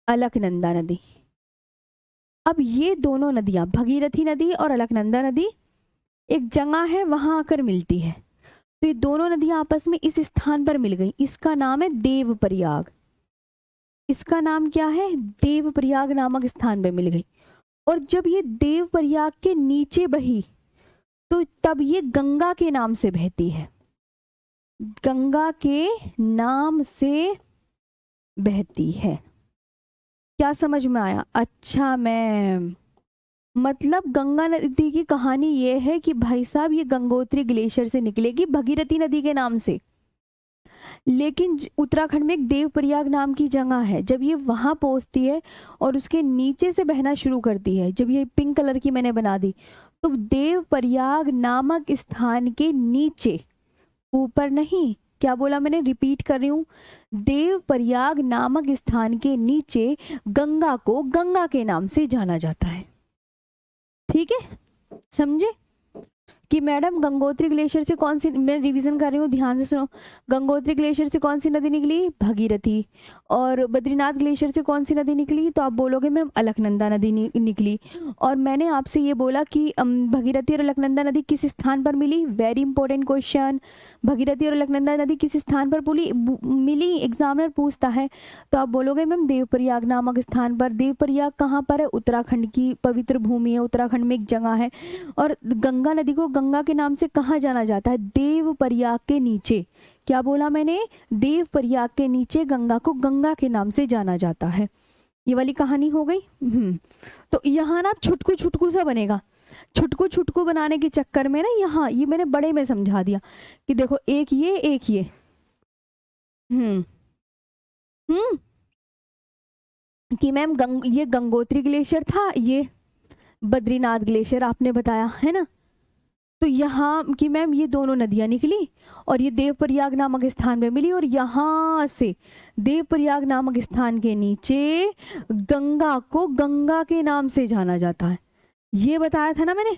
अलकनंदा नदी। अब ये दोनों नदियां, भगीरथी नदी और अलकनंदा नदी, एक जगह है वहां आकर मिलती है। तो ये दोनों नदियां आपस में इस स्थान पर मिल गई, इसका नाम है देवप्रयाग। इसका नाम क्या है? देवप्रयाग नामक स्थान पर मिल गई। और जब ये देवप्रयाग के नीचे बही तो तब ये गंगा के नाम से बहती है, गंगा के नाम से बहती है। क्या समझ में आया? अच्छा मैम, मतलब गंगा नदी की कहानी ये है कि भाई साहब ये गंगोत्री ग्लेशियर से निकलेगी भगीरथी नदी के नाम से, लेकिन उत्तराखंड में एक देवप्रयाग नाम की जगह है, जब ये वहां पहुंचती है और उसके नीचे से बहना शुरू करती है, जब ये पिंक कलर की मैंने बना दी, तो देवप्रयाग नामक स्थान के नीचे, ऊपर नहीं, क्या बोला मैंने, रिपीट कर रही हूं, देवप्रयाग नामक स्थान के नीचे गंगा को गंगा के नाम से जाना जाता है। ठीक है, समझे कि मैडम गंगोत्री ग्लेशियर से कौन सी, मैं रिवीजन कर रही हूँ, ध्यान से सुनो। गंगोत्री ग्लेशियर से कौन सी नदी निकली? भगीरथी। और बद्रीनाथ ग्लेशियर से कौन सी नदी निकली? तो आप बोलोगे मैम अलकनंदा नदी निकली। और मैंने आपसे ये बोला कि भगीरथी और अलकनंदा नदी किस स्थान पर मिली? Very important question. भगीरथी और अलकनंदा नदी किस स्थान पर मिली, एग्जामिनर पूछता है, तो आप बोलोगे मैम देवप्रयाग नामक स्थान पर। देवप्रयाग कहाँ पर है? उत्तराखंड की पवित्र भूमि है, उत्तराखंड में एक जगह है। और गंगा नदी को गंगा के नाम से कहाँ जाना जाता है? देवप्रयाग के नीचे। क्या बोला मैंने? देवप्रयाग के नीचे गंगा को गंगा के नाम से जाना जाता है। ये वाली कहानी हो गई। तो यहाँ ना छुटकू छुटकू सा बनेगा, छुटकू छुटकू बनाने के चक्कर में ना यहाँ ये मैंने बड़े में समझा दिया कि देखो एक ये एक ये। कि मैम ये गंगोत्री ग्लेशियर था, ये बद्रीनाथ ग्लेशियर आपने बताया है ना। तो यहाँ कि मैम ये दोनों नदियां निकली और ये देवप्रयाग नामक स्थान में मिली, और यहाँ से देवप्रयाग नामक स्थान के नीचे गंगा को गंगा के नाम से जाना जाता है। ये बताया था ना मैंने,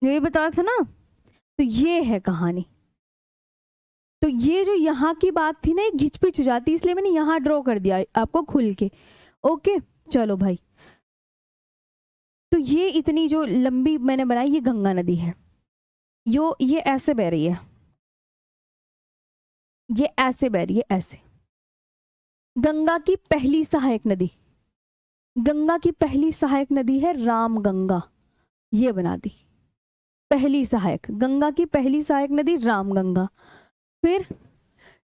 ये बताया था ना। तो ये है कहानी। तो ये जो यहाँ की बात थी ना, ये घिच पिच हो जाती, इसलिए मैंने यहाँ ड्रॉ कर दिया आपको खुल के। ओके चलो भाई, तो ये इतनी जो लंबी मैंने बनाई ये गंगा नदी है, ये ऐसे बह रही है, ये ऐसे बह रही है, ऐसे। गंगा की पहली सहायक नदी, गंगा की पहली सहायक नदी है राम गंगा, ये बना दी पहली सहायक, गंगा की पहली सहायक नदी राम गंगा। फिर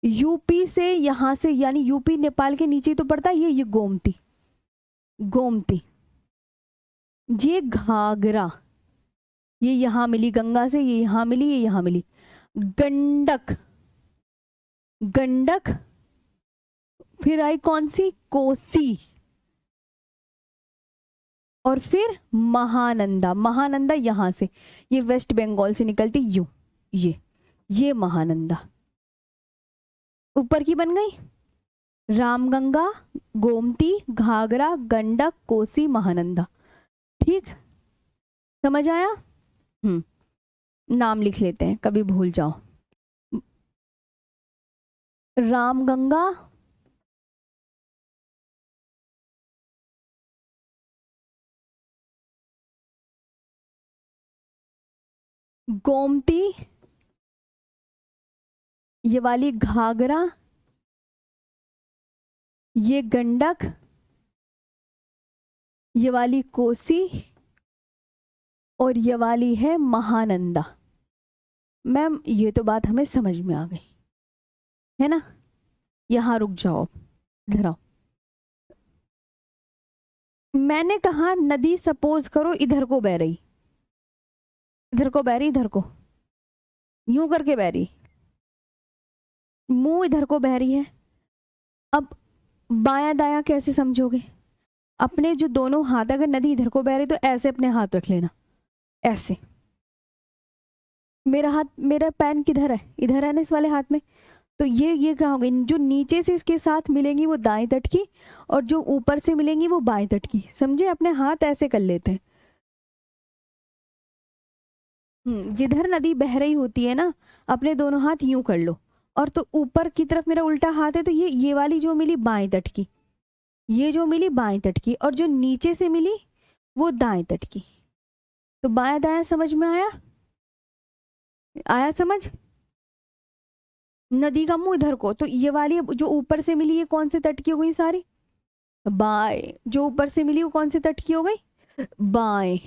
यूपी से, यहां से यानी यूपी नेपाल के नीचे तो पड़ता है ये गोमती, गोमती, ये घाघरा, ये यहां मिली गंगा से, ये यहां मिली, ये यहां मिली। गंडक, गंडक, फिर आई कौन सी? कोसी, और फिर महानंदा, महानंदा यहां से, ये वेस्ट बंगाल से निकलती यू, ये महानंदा ऊपर की बन गई। रामगंगा, गोमती, घाघरा, गंडक, कोसी, महानंदा। ठीक, समझ आया? नाम लिख लेते हैं, कभी भूल जाओ। रामगंगा, गोमती, ये वाली घाघरा, ये गंडक, ये वाली कोसी, और ये वाली है महानंदा। मैम ये तो बात हमें समझ में आ गई है ना, यहां रुक जाओ। इधर आओ। मैंने कहा नदी सपोज करो इधर को बह रही, इधर को बह रही, इधर को यूं करके बह रही, मुंह इधर को बह रही है। अब बायां दायां कैसे समझोगे? अपने जो दोनों हाथ, अगर नदी इधर को बह रही तो ऐसे अपने हाथ रख लेना, ऐसे। मेरा हाथ, मेरा पेन किधर है? इधर है ना, इस वाले हाथ में। तो ये क्या हो गई? जो नीचे से इसके साथ मिलेंगी वो दाएं तट की, और जो ऊपर से मिलेंगी वो बाएं तट की। समझे? अपने हाथ ऐसे कर लेते हैं। जिधर नदी बह रही होती है ना, अपने दोनों हाथ यूं कर लो। और तो ऊपर की तरफ मेरा उल्टा हाथ है, तो ये वाली जो मिली बाएं तट की, ये जो मिली बाएं तट की, और जो नीचे से मिली वो दाएं तट की। तो बायां दायां समझ में आया? आया समझ? नदी का मुंह इधर को, तो ये वाली जो ऊपर से मिली ये कौन से तट की हो गई सारी? बाएं। जो ऊपर से मिली वो कौन से तट की हो गई? बाएं।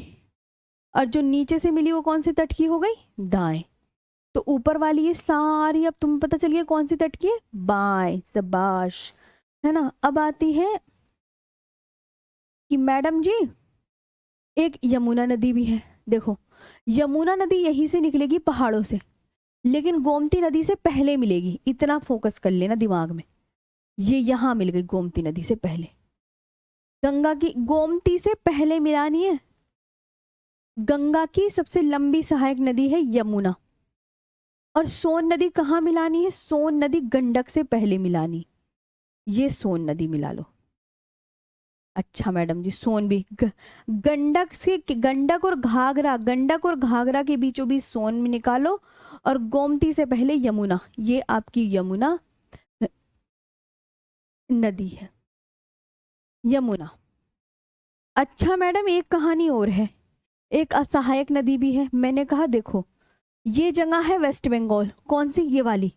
और जो नीचे से मिली वो कौन से तट की हो गई? दाएं। तो ऊपर वाली ये सारी अब तुम्हें पता चल गया कौन सी तट की है? बाएं। शाबाश, है ना? अब आती है कि मैडम जी एक यमुना नदी भी है। देखो, यमुना नदी यहीं से निकलेगी पहाड़ों से, लेकिन गोमती नदी से पहले मिलेगी। इतना फोकस कर लेना दिमाग में। ये यहां मिल गई गोमती नदी से पहले। गंगा की, गोमती से पहले मिलानी है। गंगा की सबसे लंबी सहायक नदी है यमुना। और सोन नदी कहाँ मिलानी है? सोन नदी गंडक से पहले मिलानी। ये सोन नदी मिला लो। अच्छा मैडम जी, सोन भी गंडक से, गंडक और घाघरा, गंडक और घाघरा के बीचों बीच सोन में निकालो, और गोमती से पहले यमुना। ये आपकी यमुना नदी है, यमुना। अच्छा मैडम, एक कहानी और है, एक असहायक नदी भी है। मैंने कहा देखो, ये जगह है वेस्ट बंगाल। कौन सी? ये वाली,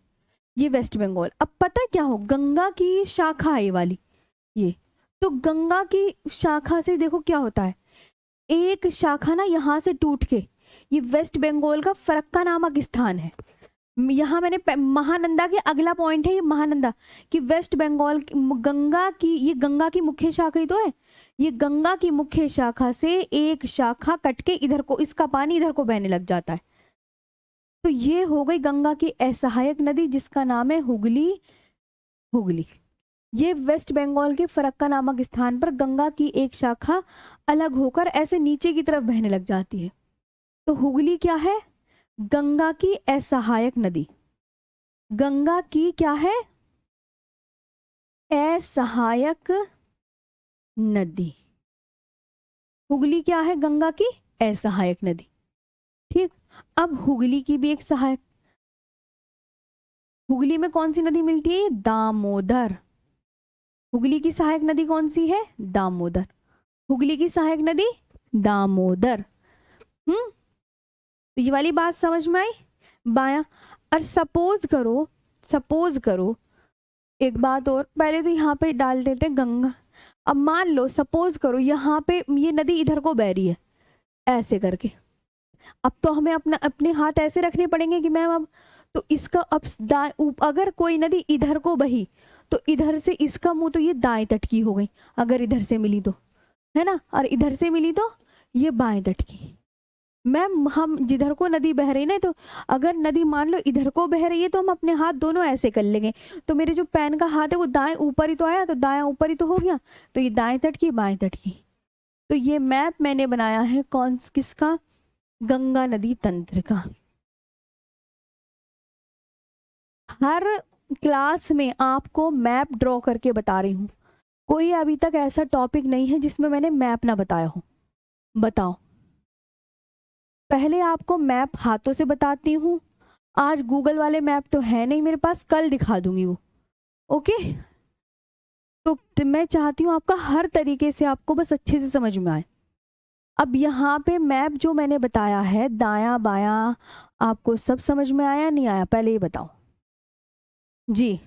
ये वेस्ट बंगाल। अब पता है क्या हो, गंगा की शाखा है ये वाली, ये। तो गंगा की शाखा से देखो क्या होता है, एक शाखा ना यहाँ से टूट के, ये वेस्ट बंगाल का फरक्का नामक स्थान है। यहाँ मैंने महानंदा के अगला पॉइंट है ये, महानंदा कि वेस्ट बंगाल गंगा की, ये गंगा की मुख्य शाखा ही तो है। ये गंगा की मुख्य शाखा से एक शाखा कट के इधर को, इसका पानी इधर को बहने लग जाता है। तो ये हो गई गंगा की असहायक नदी, जिसका नाम है हुगली। हुगली, ये वेस्ट बंगाल के फरक्का नामक स्थान पर गंगा की एक शाखा अलग होकर ऐसे नीचे की तरफ बहने लग जाती है। तो हुगली क्या है? गंगा की असहायक नदी। गंगा की क्या है? असहायक नदी। हुगली क्या है? गंगा की असहायक नदी। ठीक। अब हुगली की भी एक सहायक, हुगली में कौन सी नदी मिलती है? दामोदर। हुगली की सहायक नदी कौन सी है? दामोदर। हुगली की सहायक नदी दामोदर। तो ये वाली बात समझ में आई? बाया। और सपोज करो, सपोज करो एक बात और, पहले तो यहाँ पे डाल देते हैं गंगा। अब मान लो, सपोज करो यहाँ पे ये नदी इधर को बह रही है ऐसे करके। अब तो हमें अपना अपने हाथ ऐसे रखने पड़ेंगे कि मैम अब तो इसका अब अगर कोई नदी इधर को बही तो इधर से इसका मुंह तो ये दाएं तट की हो गई, अगर इधर से मिली तो, है ना? और इधर से मिली तो ये बाएं तट की। मैम हम जिधर को नदी बह रही ना, तो अगर नदी मान लो इधर को बह रही है तो हम अपने हाथ दोनों ऐसे कर लेंगे। तो मेरे जो पेन का हाथ है वो दाएं ऊपर ही तो आया, तो दाएं ऊपर ही तो हो गया। तो ये दाएं तट की, बाएं तट की। तो ये मैप मैंने बनाया है कौन किसका? गंगा नदी तंत्र का। हर क्लास में आपको मैप ड्रॉ करके बता रही हूँ। कोई अभी तक ऐसा टॉपिक नहीं है जिसमें मैंने मैप ना बताया हो। बताओ। पहले आपको मैप हाथों से बताती हूँ। आज गूगल वाले मैप तो है नहीं मेरे पास, कल दिखा दूंगी वो। ओके। तो मैं चाहती हूँ आपका हर तरीके से आपको बस अच्छे से समझ में आए। अब यहाँ पे मैप जो मैंने बताया है दाया बाया, आपको सब समझ में आया नहीं आया? पहले ये बताओ जी।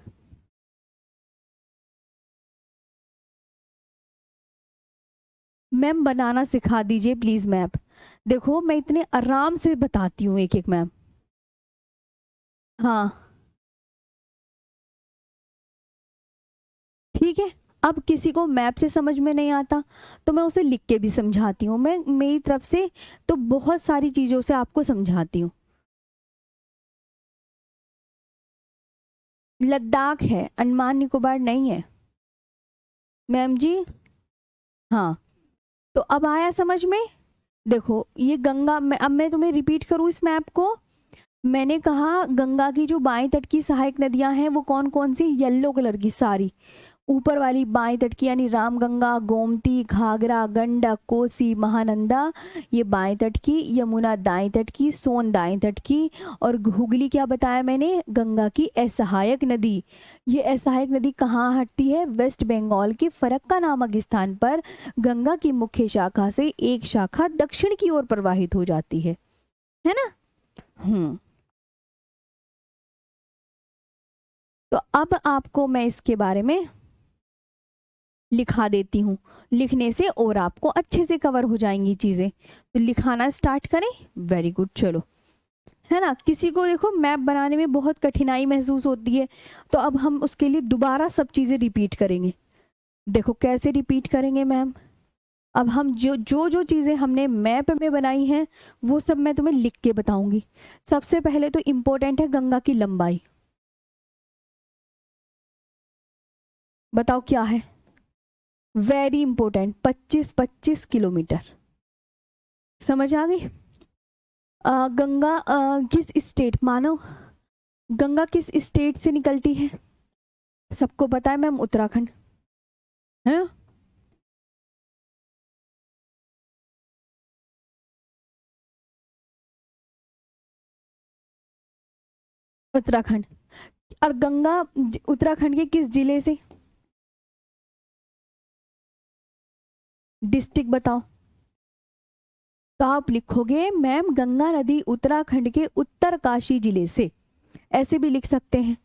मैम बनाना सिखा दीजिए प्लीज मैप। देखो मैं इतने आराम से बताती हूँ एक एक मैम। हाँ, ठीक है। अब किसी को मैप से समझ में नहीं आता तो मैं उसे लिख के भी समझाती हूँ। मैं मेरी तरफ से तो बहुत सारी चीज़ों से आपको समझाती हूँ। लद्दाख है, अंडमान निकोबार नहीं है मैम जी। हाँ, तो अब आया समझ में। देखो ये गंगा, अब मैं तुम्हें रिपीट करूँ इस मैप को। मैंने कहा गंगा की जो बाएं तट की सहायक नदियां हैं वो कौन कौन सी, येलो कलर की सारी। ऊपर वाली बाएं तट की यानी रामगंगा, गोमती, घाघरा, गंडक, कोसी, महानंदा, ये बाएं तट की। यमुना दाएं तट की, सोन दाएं तट की। और हुगली क्या बताया मैंने, गंगा की असहायक नदी। ये असहायक नदी कहाँ हटती है, वेस्ट बंगाल के फरक्का नामक स्थान पर गंगा की मुख्य शाखा से एक शाखा दक्षिण की ओर प्रवाहित हो जाती है ना। तो अब आपको मैं इसके बारे में लिखा देती हूँ। लिखने से और आपको अच्छे से कवर हो जाएंगी चीज़ें। तो लिखाना स्टार्ट करें। वेरी गुड, चलो, है ना। किसी को देखो मैप बनाने में बहुत कठिनाई महसूस होती है, तो अब हम उसके लिए दोबारा सब चीज़ें रिपीट करेंगे। देखो कैसे रिपीट करेंगे मैम। अब हम जो चीज़ें हमने मैप में बनाई हैं वो सब मैं तुम्हें लिख के बताऊंगी। सबसे पहले तो इम्पोर्टेंट है गंगा की लंबाई। बताओ क्या है, वेरी इंपॉर्टेंट, 25 किलोमीटर। समझ आ गई। गंगा किस स्टेट, मानो गंगा किस स्टेट से निकलती है, सबको पता है मैम, उत्तराखंड है। उत्तराखंड। और गंगा उत्तराखंड के किस जिले से, डिस्ट्रिक्ट बताओ। तो आप लिखोगे मैम गंगा नदी उत्तराखंड के उत्तरकाशी जिले से, ऐसे भी लिख सकते हैं।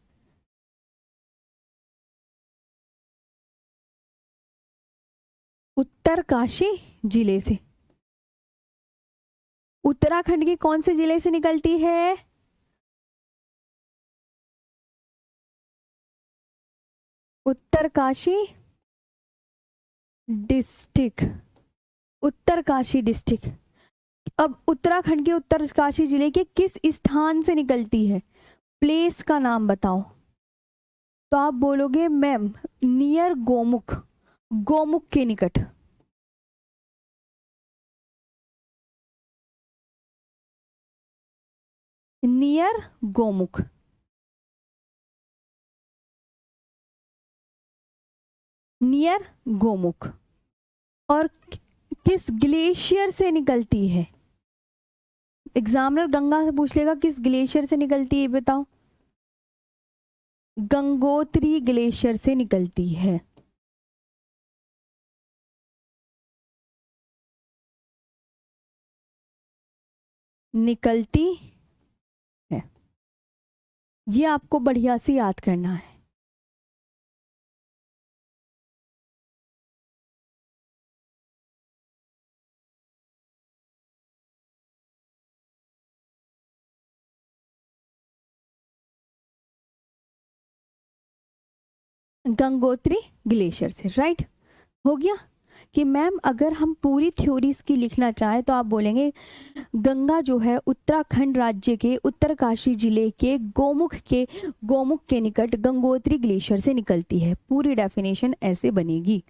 उत्तरकाशी जिले से। उत्तराखंड के कौन से जिले से निकलती है, उत्तरकाशी डिस्ट्रिक्ट, उत्तरकाशी डिस्ट्रिक्ट। अब उत्तराखंड के उत्तरकाशी जिले के किस स्थान से निकलती है, प्लेस का नाम बताओ। तो आप बोलोगे मैम नियर गोमुख, गोमुख के निकट। नियर गोमुख। नियर गोमुख। और किस ग्लेशियर से निकलती है, एग्जामिनर गंगा से पूछ लेगा किस ग्लेशियर से निकलती है बताओ। गंगोत्री ग्लेशियर से निकलती है। निकलती है, ये आपको बढ़िया से याद करना है। गंगोत्री ग्लेशियर से, राइट। हो गया कि मैम अगर हम पूरी थ्योरीज की लिखना चाहें तो आप बोलेंगे गंगा जो है उत्तराखंड राज्य के उत्तरकाशी जिले के गोमुख के निकट गंगोत्री ग्लेशियर से निकलती है। पूरी डेफिनेशन ऐसे बनेगी।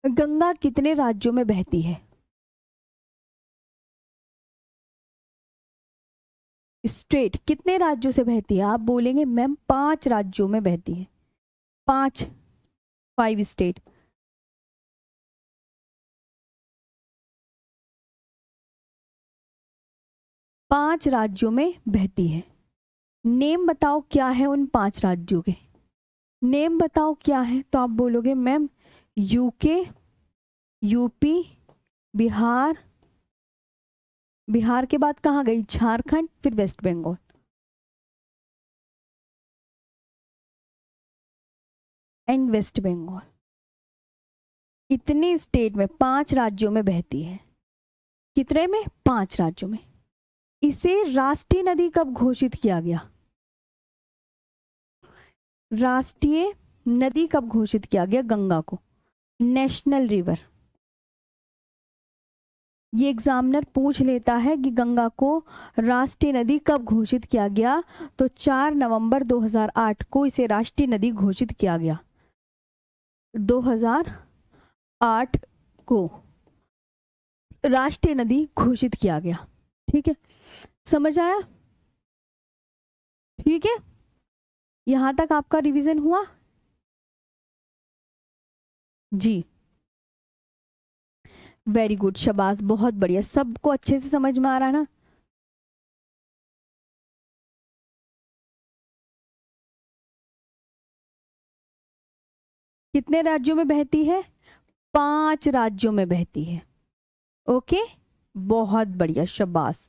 गंगा कितने राज्यों में बहती है, स्ट्रेट कितने राज्यों से बहती है, आप बोलेंगे मैम 5 राज्यों में बहती है। 5 स्टेट। पांच राज्यों में बहती है। नेम बताओ क्या है उन 5 राज्यों के, नेम बताओ क्या है। तो आप बोलोगे ma'am UK, UP, Bihar, Bihar के बाद कहाँ गई, झारखंड, फिर वेस्ट बंगाल। एंड वेस्ट बंगाल। इतने स्टेट में 5 राज्यों में बहती है। कितने में, 5 राज्यों में। इसे राष्ट्रीय नदी कब घोषित किया गया, राष्ट्रीय नदी कब घोषित किया गया गंगा को नेशनल रिवर? ये एग्जामिनर पूछ लेता है कि गंगा को राष्ट्रीय नदी कब घोषित किया गया, तो 4 नवंबर 2008 को इसे राष्ट्रीय नदी घोषित किया गया। 2008 को राष्ट्रीय नदी घोषित किया गया। ठीक है, समझ आया? ठीक है, यहां तक आपका रिवीजन हुआ? जी, वेरी गुड, शाबाश, बहुत बढ़िया, सबको अच्छे से समझ में आ रहा है ना? कितने राज्यों में बहती है? 5 राज्यों में बहती है। ओके, बहुत बढ़िया, शाबाश।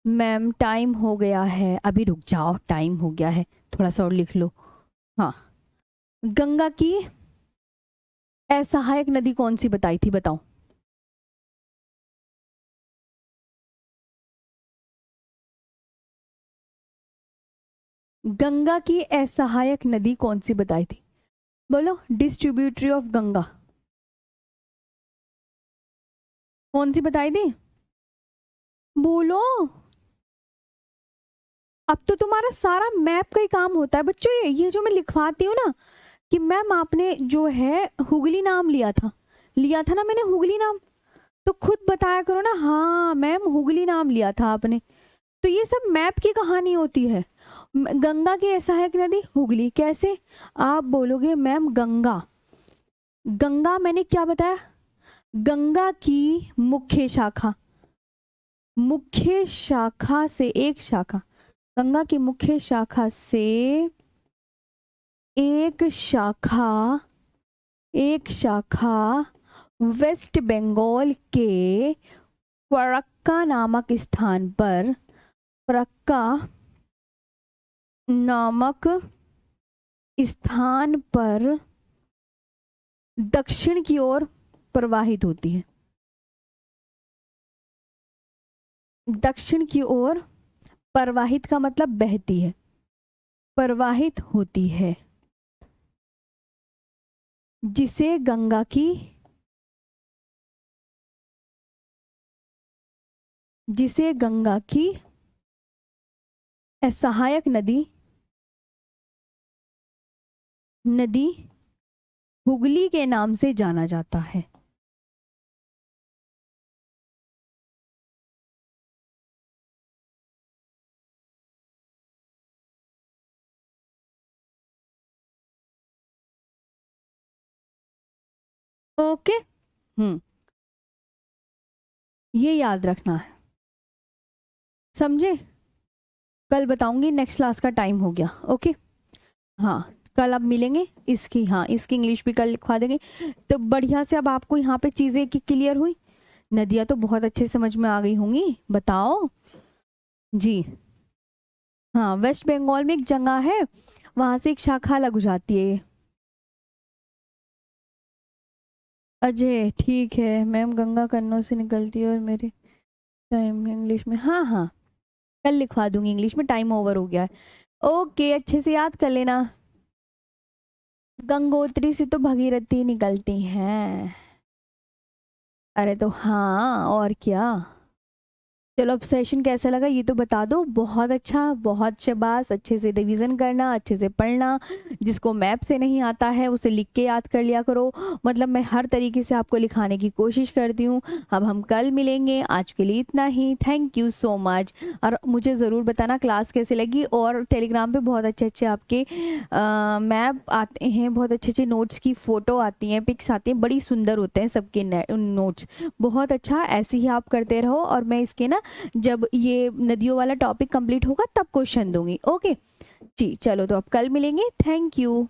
मैम टाइम हो गया है, अभी रुक जाओ, टाइम हो गया है, थोड़ा सा और लिख लो। हाँ, गंगा की असहायक नदी कौन सी बताई थी, बताओ? गंगा की असहायक नदी कौन सी बताई थी? बोलो, डिस्ट्रीब्यूटरी ऑफ गंगा कौन सी बताई थी? बोलो, अब तो तुम्हारा सारा मैप का ही काम होता है बच्चों। ये जो मैं लिखवाती हूँ ना कि मैम आपने जो है हुगली नाम लिया था ना मैंने हुगली नाम, तो खुद बताया करो ना, हाँ मैम हुगली नाम लिया था आपने। तो ये सब मैप की कहानी होती है। गंगा की सहायक नदी हुगली, कैसे? आप बोलोगे मैम गंगा, गंगा मैंने क्या बताया? गंगा की मुख्य शाखा से एक शाखा, गंगा की मुख्य शाखा से एक शाखा वेस्ट बंगाल के फरक्का नामक स्थान पर दक्षिण की ओर प्रवाहित होती है। दक्षिण की ओर प्रवाहित का मतलब बहती है, प्रवाहित होती है, जिसे गंगा की असहायक नदी हुगली के नाम से जाना जाता है। ओके, ये याद रखना है, समझे? कल बताऊंगी, नेक्स्ट क्लास का टाइम हो गया। ओके, हाँ कल अब मिलेंगे। इसकी इंग्लिश भी कल लिखवा देंगे। तो बढ़िया से अब आपको यहाँ पे चीजें की क्लियर हुई? नदियाँ तो बहुत अच्छे समझ में आ गई होंगी, बताओ जी। हाँ, वेस्ट बंगाल में एक जगह है, वहां से एक शाखा अलग हो जाती है। अजय, ठीक है मैम, गंगा कन्नौज से निकलती है और मेरे टाइम इंग्लिश में, हाँ कल लिखवा दूंगी इंग्लिश में, टाइम ओवर हो गया है। ओके, अच्छे से याद कर लेना। गंगोत्री से तो भगीरथी निकलती हैं। अरे तो हाँ, और क्या। चलो, अब सेशन कैसा लगा ये तो बता दो। बहुत अच्छा, बहुत शाबाश, अच्छे से रिवीजन करना, अच्छे से पढ़ना। जिसको मैप से नहीं आता है उसे लिख के याद कर लिया करो। मतलब मैं हर तरीके से आपको लिखाने की कोशिश करती हूँ। अब हम कल मिलेंगे, आज के लिए इतना ही। Thank you so much. और मुझे ज़रूर बताना क्लास कैसे लगी। और टेलीग्राम पे बहुत अच्छे अच्छे आपके मैप आते हैं, बहुत अच्छे अच्छे नोट्स की फ़ोटो आती हैं, पिक्स आती हैं, बड़ी सुंदर होते हैं सबके नोट्स। बहुत अच्छा, ऐसे ही आप करते रहो। और मैं इसके ना जब ये नदियों वाला टॉपिक कंप्लीट होगा तब क्वेश्चन दूंगी। ओके जी, चलो तो अब कल मिलेंगे। Thank you.